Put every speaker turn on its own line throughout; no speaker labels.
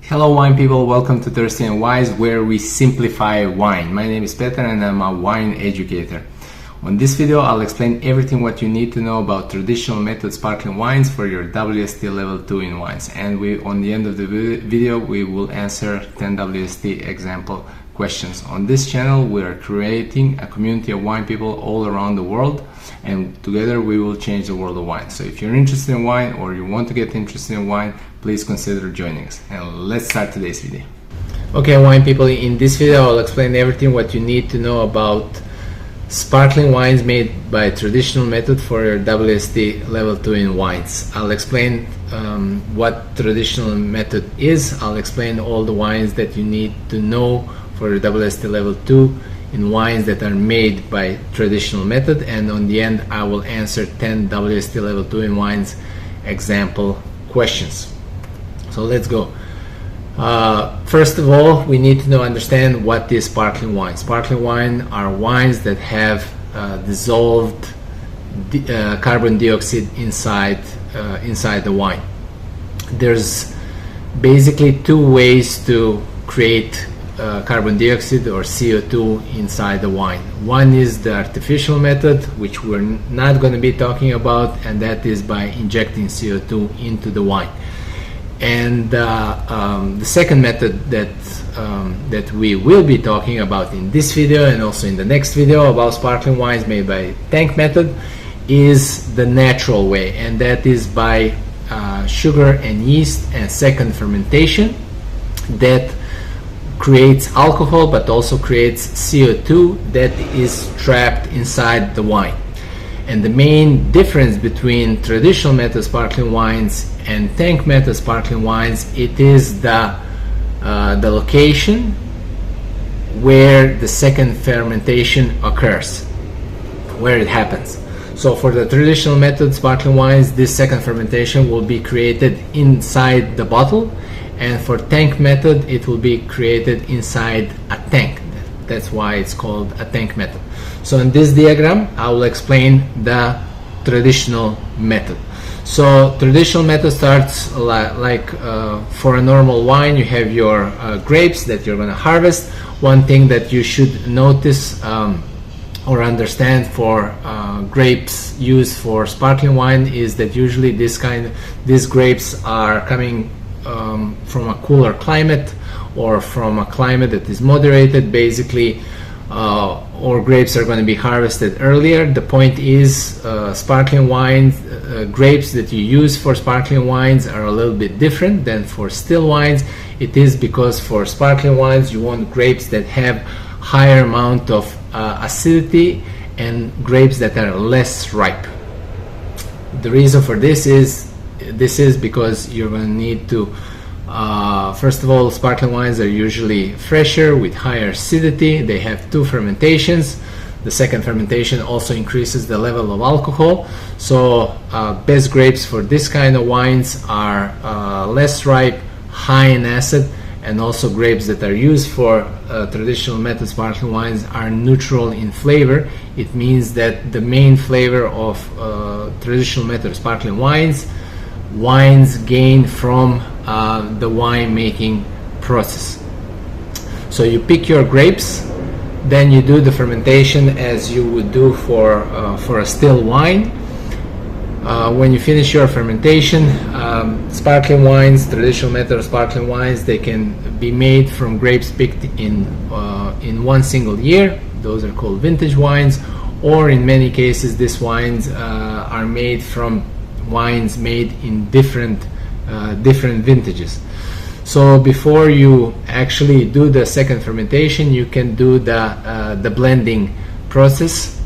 Hello wine people, welcome to Thirsty and Wise, where we simplify wine. My name is Petar and I'm a wine educator. On this video I'll explain everything what you need to know about traditional method sparkling wines for your WSET Level 2 in wines. And on the end of the video we will answer 10 WSET example questions. On this channel we are creating a community of wine people all around the world, and together we will change the world of wine. So if you're interested in wine or you want to get interested in wine, please consider joining us. And let's start today's video. Okay, wine people, in this video I'll explain everything what you need to know about sparkling wines made by traditional method for your WSET Level 2 in wines. I'll explain what traditional method is. I'll explain all the wines that you need to know for your WSET Level 2 in wines that are made by traditional method, and on the end I will answer 10 WSET Level 2 in wines example questions. So let's go. First of all, we need to understand what is sparkling wine. Sparkling wine are wines that have dissolved carbon dioxide inside the wine. There's basically two ways to create carbon dioxide or CO2 inside the wine. One is the artificial method, which we're not going to be talking about, and that is by injecting CO2 into the wine. And the second method that we will be talking about in this video and also in the next video about sparkling wines made by tank method is the natural way, and that is by sugar and yeast and second fermentation that creates alcohol but also creates CO2 that is trapped inside the wine. And the main difference between traditional method sparkling wines and tank method sparkling wines, it is the location where the second fermentation occurs, where it happens. So for the traditional method sparkling wines, this second fermentation will be created inside the bottle, and for tank method it will be created inside a tank. That's why it's called a tank method. So in this diagram I will explain the traditional method. So traditional method starts like for a normal wine, you have your grapes that you're going to harvest. One thing that you should notice or understand for grapes used for sparkling wine is that usually these grapes are coming from a cooler climate or from a climate that is moderated, basically, or grapes are going to be harvested earlier. The point is sparkling wines, grapes that you use for sparkling wines are a little bit different than for still wines. It is because for sparkling wines you want grapes that have higher amount of acidity and grapes that are less ripe. The reason for this is because you're going to need to first of all, sparkling wines are usually fresher with higher acidity. They have two fermentations. The second fermentation also increases the level of alcohol. So best grapes for this kind of wines are less ripe, high in acid, and also grapes that are used for traditional method sparkling wines are neutral in flavor. It means that the main flavor of traditional method sparkling wines gain from the wine making process. So you pick your grapes, then you do the fermentation as you would do for a still wine. When you finish your fermentation, sparkling wines, traditional method sparkling wines, they can be made from grapes picked in one single year. Those are called vintage wines, or in many cases these wines are made from wines made in different vintages. So before you actually do the second fermentation, you can do the blending process,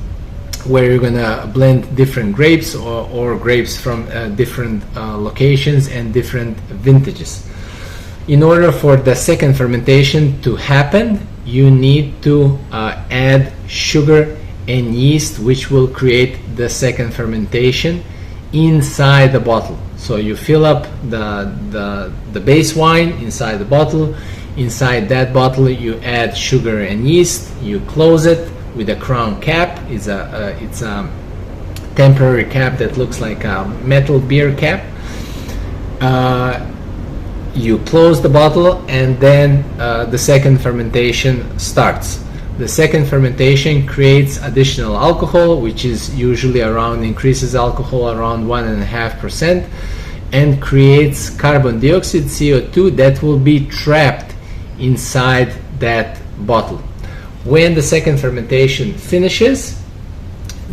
where you're gonna blend different grapes or grapes from different locations and different vintages. In order for the second fermentation to happen, you need to add sugar and yeast, which will create the second fermentation inside the bottle. So you fill up the base wine inside the bottle. Inside that bottle you add sugar and yeast. You close it with a crown cap. It's a temporary cap that looks like a metal beer cap. you close the bottle, and then the second fermentation starts. The second fermentation creates additional alcohol, which is usually increases alcohol around 1.5%, and creates carbon dioxide, CO2, that will be trapped inside that bottle. When the second fermentation finishes,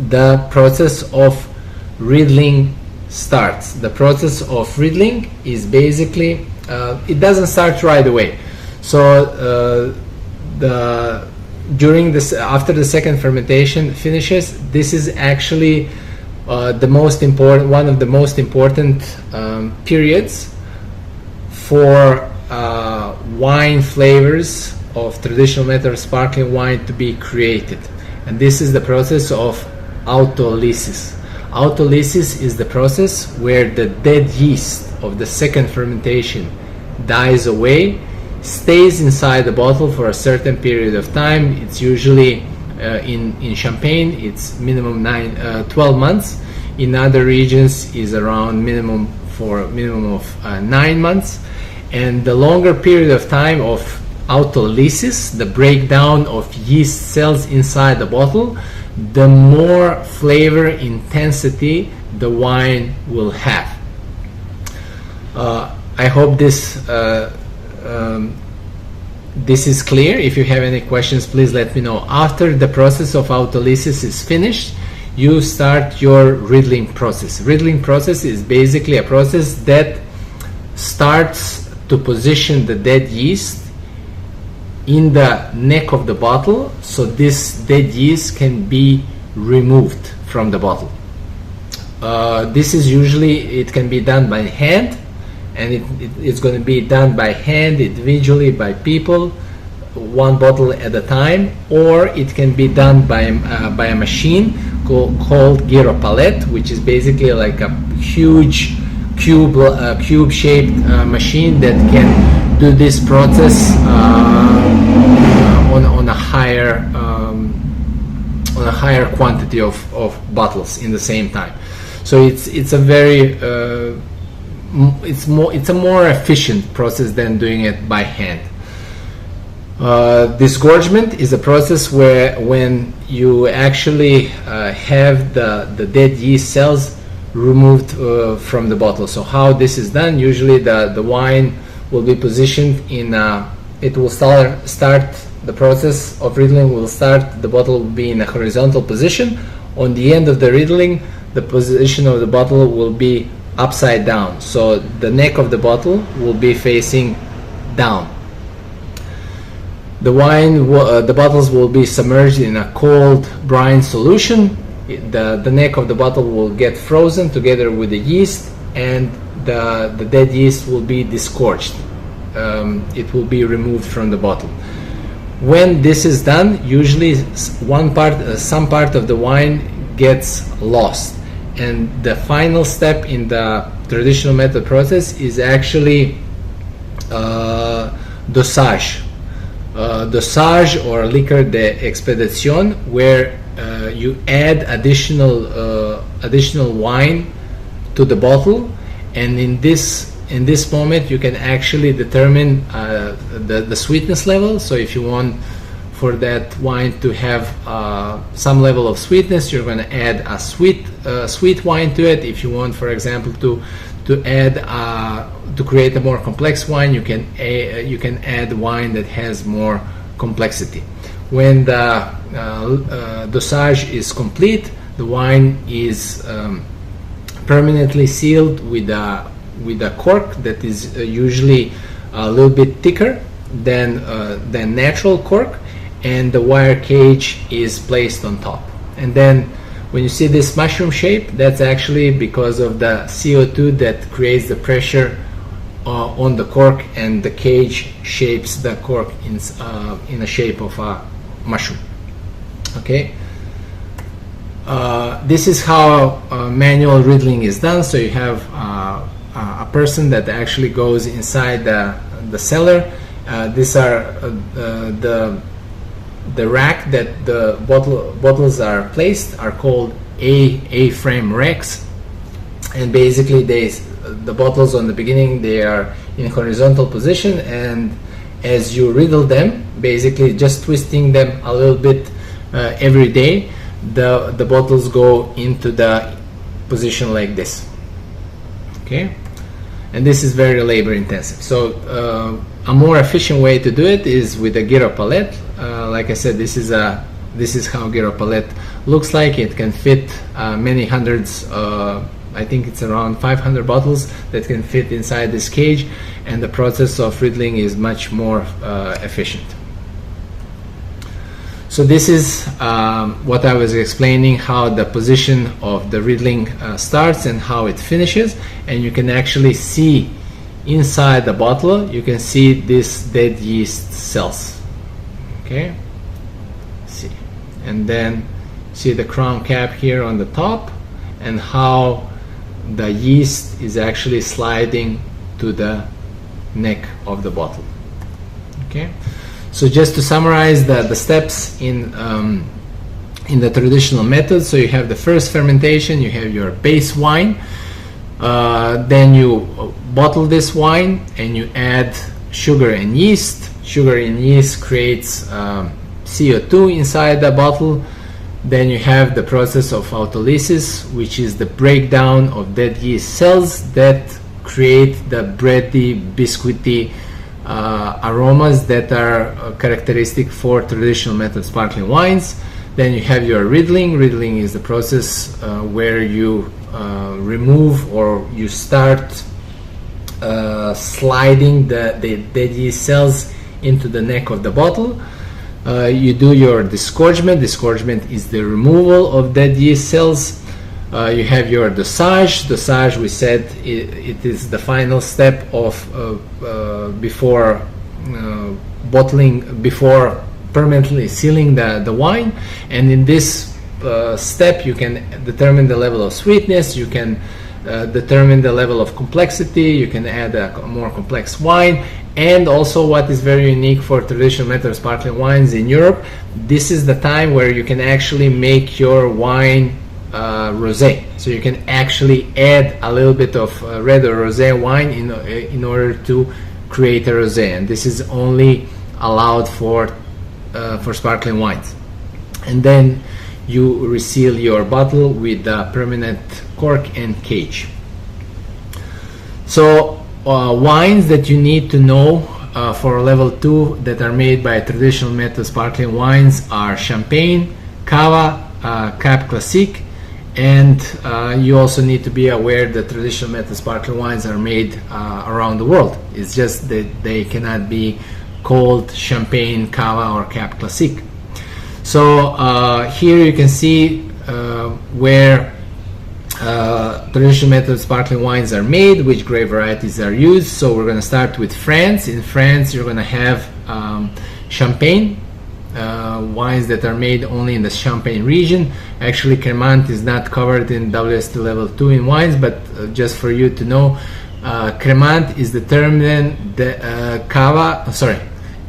the process of riddling starts. The process of riddling is basically, it doesn't start right away. So after the second fermentation finishes, this is actually one of the most important periods for wine flavors of traditional method of sparkling wine to be created, and this is the process of autolysis. Autolysis is the process where the dead yeast of the second fermentation dies away, stays inside the bottle for a certain period of time. It's usually in Champagne it's minimum 12 months. In other regions is around minimum of 9 months. And the longer period of time of autolysis, the breakdown of yeast cells inside the bottle, the more flavor intensity the wine will have. I hope this is clear. If you have any questions, please let me know. After the process of autolysis is finished, you start your riddling process. Riddling process is basically a process that starts to position the dead yeast in the neck of the bottle, so this dead yeast can be removed from the bottle. This is usually, it can be done by hand, and it's going to be done by hand individually by people, one bottle at a time, or it can be done by a machine called gyropalette, which is basically like a huge cube-shaped machine that can do this process on a higher quantity of bottles in the same time. So it's a very it's a more efficient process than doing it by hand. Disgorgement is a process where when you actually have the dead yeast cells removed from the bottle. So how this is done, usually the wine will be positioned in it will start the process of riddling will start, the bottle will be in a horizontal position. On the end of the riddling, the position of the bottle will be upside down, so the neck of the bottle will be facing down. The bottles will be submerged in a cold brine solution. The neck of the bottle will get frozen together with the yeast, and the dead yeast will be disgorged. It will be removed from the bottle. When this is done, usually some part of the wine gets lost, and the final step in the traditional method process is actually dosage. Dosage, or liquor d'expédition, where you add additional wine to the bottle, and in this moment you can actually determine the sweetness level. So if you want for that wine to have some level of sweetness, you're going to add a sweet wine to it. If you want, for example, to add to create a more complex wine, you can add wine that has more complexity. When the dosage is complete, the wine is permanently sealed with a cork that is usually a little bit thicker than natural cork, and the wire cage is placed on top. And then when you see this mushroom shape, that's actually because of the CO2 that creates the pressure on the cork, and the cage shapes the cork in a shape of a mushroom. Okay. This is how manual riddling is done. So you have a person that actually goes inside the cellar. These are the rack that the bottles are placed are called A-frame racks, and basically the bottles on the beginning, they are in horizontal position, and as you riddle them, basically just twisting them a little bit every day, the bottles go into the position like this. Okay, and this is very labor intensive. So a more efficient way to do it is with a gyro palette. Like I said, this is how gyro palette looks like. It can fit many hundreds, I think it's around 500 bottles that can fit inside this cage, and the process of riddling is much more efficient. So this is what I was explaining, how the position of the riddling starts and how it finishes, and you can actually see inside the bottle, you can see these dead yeast cells. Okay, see, and then see the crown cap here on the top, and how the yeast is actually sliding to the neck of the bottle. Okay, so just to summarize the steps in the traditional method, so you have the first fermentation, you have your base wine, then you bottle this wine and you add sugar and yeast. Sugar and yeast creates CO2 inside the bottle. Then you have the process of autolysis, which is the breakdown of dead yeast cells that create the bready, biscuity aromas that are characteristic for traditional method sparkling wines. Then you have your riddling. Riddling is the process where you remove, or you start sliding the dead yeast cells into the neck of the bottle. You do your disgorgement. Disgorgement is the removal of dead yeast cells. You have your dosage. Dosage, we said, it is the final step of before bottling, before permanently sealing the wine. And in this step, you can determine the level of sweetness, you can determine the level of complexity, you can add a more complex wine. And also, what is very unique for traditional method sparkling wines in Europe, this is the time where you can actually make your wine rosé. So you can actually add a little bit of red or rosé wine in order to create a rosé, and this is only allowed for sparkling wines. And then you reseal your bottle with a permanent cork and cage. So wines that you need to know for level 2 that are made by traditional method sparkling wines are Champagne, Cava, Cap Classique, and you also need to be aware that traditional method sparkling wines are made around the world. It's just that they cannot be called Champagne, Cava, or Cap Classique. So here you can see where traditional method sparkling wines are made, which grape varieties are used. So we're going to start with France. In France, you're going to have Champagne, wines that are made only in the Champagne region. Actually, Cremant is not covered in WSET Level 2 in wines, but just for you to know, Cremant is the term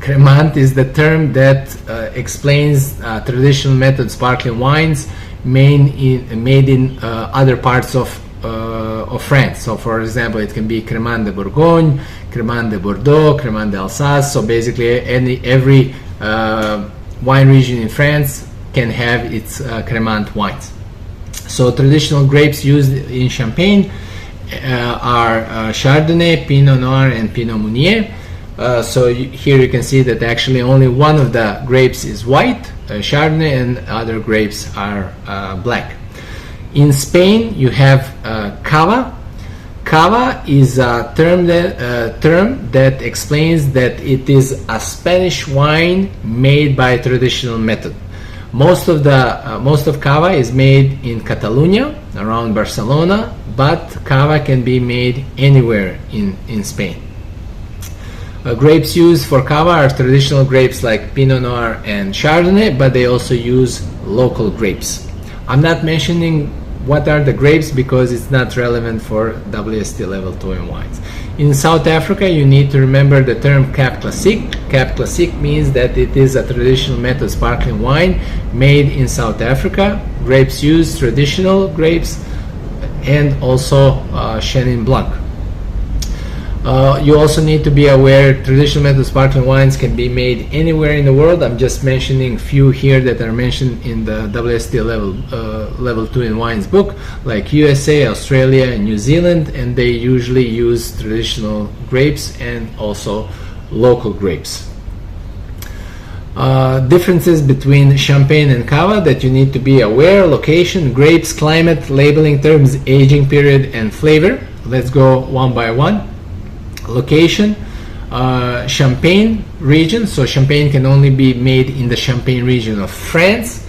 Cremant is the term that explains traditional method sparkling wines made in other parts of France. So, for example, it can be Cremant de Bourgogne, Cremant de Bordeaux, Cremant d'Alsace. So basically, every wine region in France can have its Cremant wines. So traditional grapes used in Champagne are Chardonnay, Pinot Noir, and Pinot Meunier. So here you can see that actually only one of the grapes is white, Chardonnay, and other grapes are black. In Spain, you have Cava. Cava is a term that explains that it is a Spanish wine made by traditional method. Most of Cava is made in Catalonia, around Barcelona, but Cava can be made anywhere in Spain. Grapes used for Cava are traditional grapes like Pinot Noir and Chardonnay, but they also use local grapes. I'm not mentioning what are the grapes because it's not relevant for WSET Level 2 in wines. In South Africa, you need to remember the term Cap Classique. Cap Classique means that it is a traditional method sparkling wine made in South Africa. Grapes used, traditional grapes, and also Chenin Blanc. You also need to be aware traditional method sparkling wines can be made anywhere in the world. I'm just mentioning few here that are mentioned in the WSET Level 2 in Wines book, like USA, Australia, and New Zealand, and they usually use traditional grapes and also local grapes. Differences between Champagne and Cava that you need to be aware: location, grapes, climate, labeling terms, aging period, and flavor. Let's go one by one. Location, Champagne region, so Champagne can only be made in the Champagne region of France.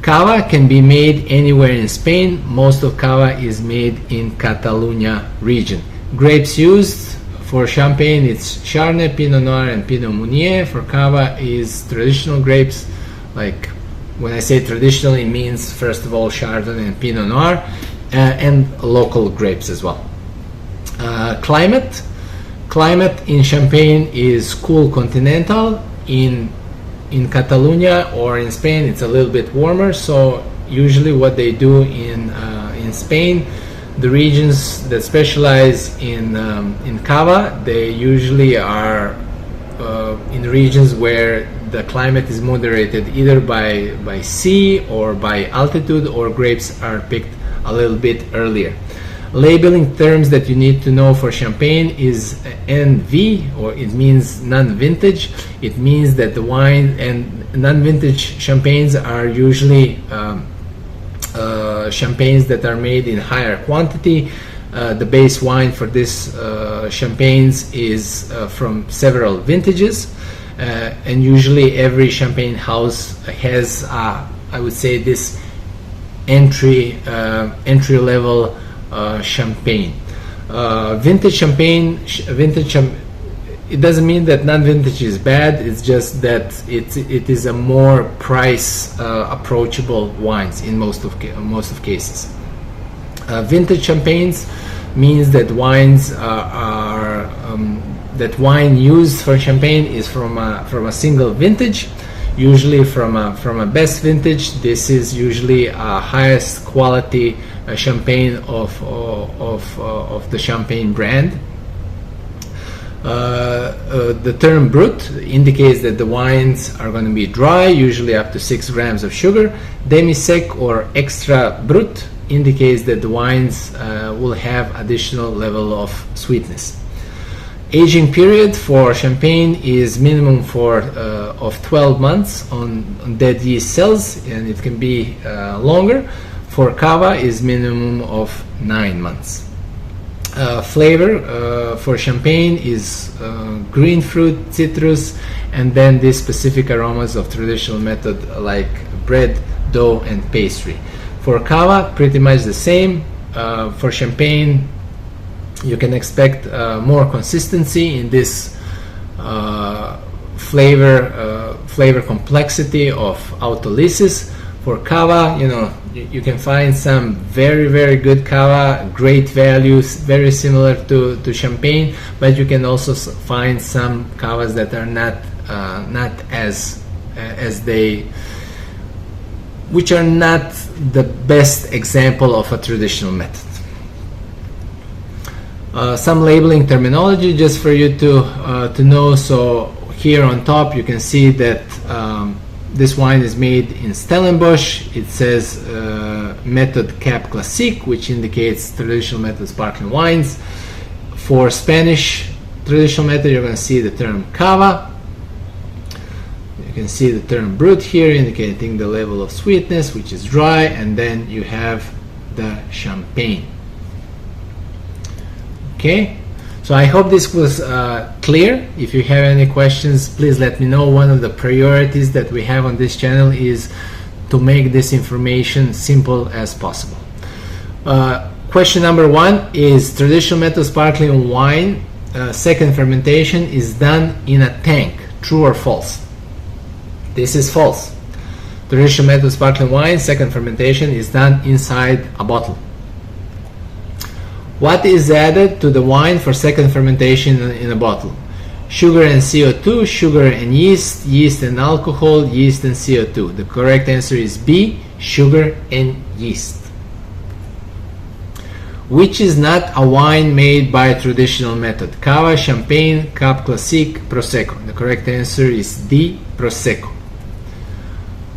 Cava can be made anywhere in Spain. Most of Cava is made in Catalonia region. Grapes used for Champagne, it's Chardonnay, Pinot Noir, and Pinot Meunier. For Cava is traditional grapes. Like when I say traditional, it means first of all Chardonnay and Pinot Noir, and local grapes as well. Climate in Champagne is cool continental. In Catalonia or in Spain, it's a little bit warmer. So usually what they do in Spain, the regions that specialize in Cava, they usually are in regions where the climate is moderated either by sea or by altitude, or grapes are picked a little bit earlier. Labeling terms that you need to know for Champagne is NV, or it means non-vintage. It means that the wine and non-vintage champagnes are usually champagnes that are made in higher quantity. The base wine for this champagnes is from several vintages, and usually every champagne house has, I would say, this entry level champagne. Vintage champagne, it doesn't mean that non-vintage is bad. It's just that it is a more price approachable wines in most of cases. Vintage champagnes means that wines that wine used for champagne is from a single vintage, usually from a best vintage. This is usually a highest quality champagne of the Champagne brand. The term brut indicates that the wines are going to be dry, usually up to 6 grams of sugar. Demi-sec or extra brut indicates that the wines will have additional level of sweetness. Aging period for Champagne is minimum of 12 months on dead yeast cells, and it can be longer. For Cava is minimum of 9 months. Flavor for Champagne is green fruit, citrus, and then these specific aromas of traditional method like bread, dough, and pastry. For Cava, pretty much the same. For Champagne, you can expect more consistency in this flavor complexity of Autolysis. For Cava, you can find some very good Cava, great values, very similar to Champagne, but you can also find some Cavas that are not which are not the best example of a traditional method. Some labeling terminology just for you to know. So here on top you can see that this wine is made in Stellenbosch. It says Method Cap Classique, which indicates traditional method sparkling wines. For Spanish traditional method, you're going to see the term Cava. You can see the term Brut here, indicating the level of sweetness, which is dry, and then you have the Champagne. Okay, so I hope this was clear. If you have any questions, please let me know. One of the priorities that we have on this channel is to make this information simple as possible. Question number 1 is traditional method sparkling wine second fermentation is done in a tank. True or false? This is false. Traditional method sparkling wine second fermentation is done inside a bottle. What is added to the wine for second fermentation in a bottle? Sugar and CO2, sugar and yeast, yeast and alcohol, yeast and CO2. The correct answer is B, sugar and yeast. Which is not a wine made by a traditional method? Cava, Champagne, Cap Classique, Prosecco. The correct answer is D, Prosecco.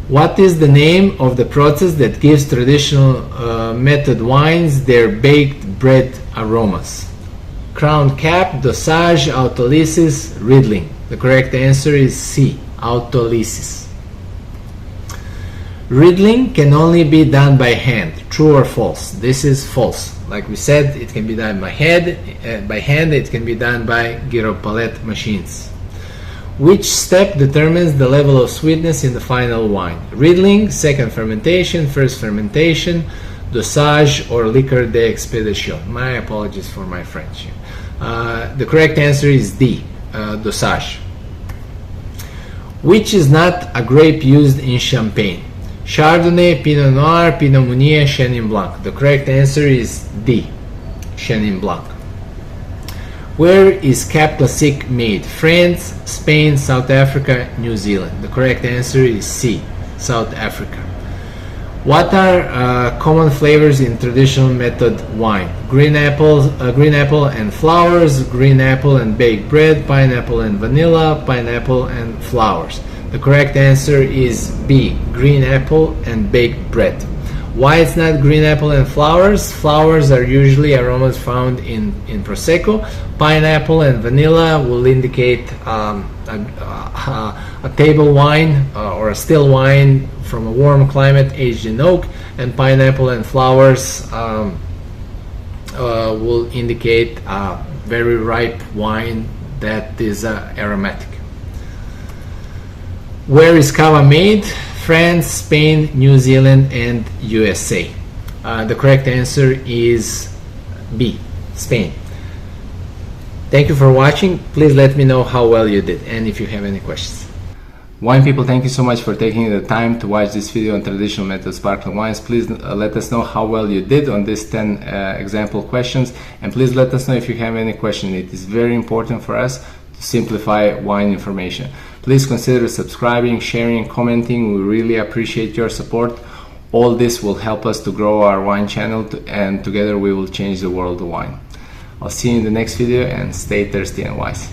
What is the name of the process that gives traditional method wines their baked bread aromas? Crown cap, dosage, autolysis, riddling. The correct answer is C, autolysis. Riddling can only be done by hand. True or false? This is false. Like we said, it can be done by hand. It can be done by gyro palette machines. Which step determines the level of sweetness in the final wine? Riddling, second fermentation, first fermentation, dosage, or liqueur d'expédition. My apologies for my French. The correct answer is D, dosage. Which is not a grape used in Champagne? Chardonnay, Pinot Noir, Pinot Meunier, Chenin Blanc. The correct answer is D, Chenin Blanc. Where is Cap Classique made? France, Spain, South Africa, New Zealand. The correct answer is C, South Africa. What are common flavors in traditional method wine? Green apple and flowers, green apple and baked bread, pineapple and vanilla, pineapple and flowers. The correct answer is B, green apple and baked bread. Why it's not green apple and flowers? Flowers are usually aromas found in Prosecco. Pineapple and vanilla will indicate a table wine or a still wine from a warm climate aged in oak, and pineapple and flowers will indicate a very ripe wine that is aromatic. Where is Cava made? France, Spain, New Zealand, and USA. The correct answer is B, Spain. Thank you for watching. Please let me know how well you did and if you have any questions. Wine people, thank you so much for taking the time to watch this video on traditional method sparkling wines. Please let us know how well you did on these 10 example questions, and please let us know if you have any question. It is very important for us to simplify wine information. Please consider subscribing, sharing, commenting. We really appreciate your support. All this will help us to grow our wine channel, and together we will change the world of wine. I'll see you in the next video, and stay thirsty and wise.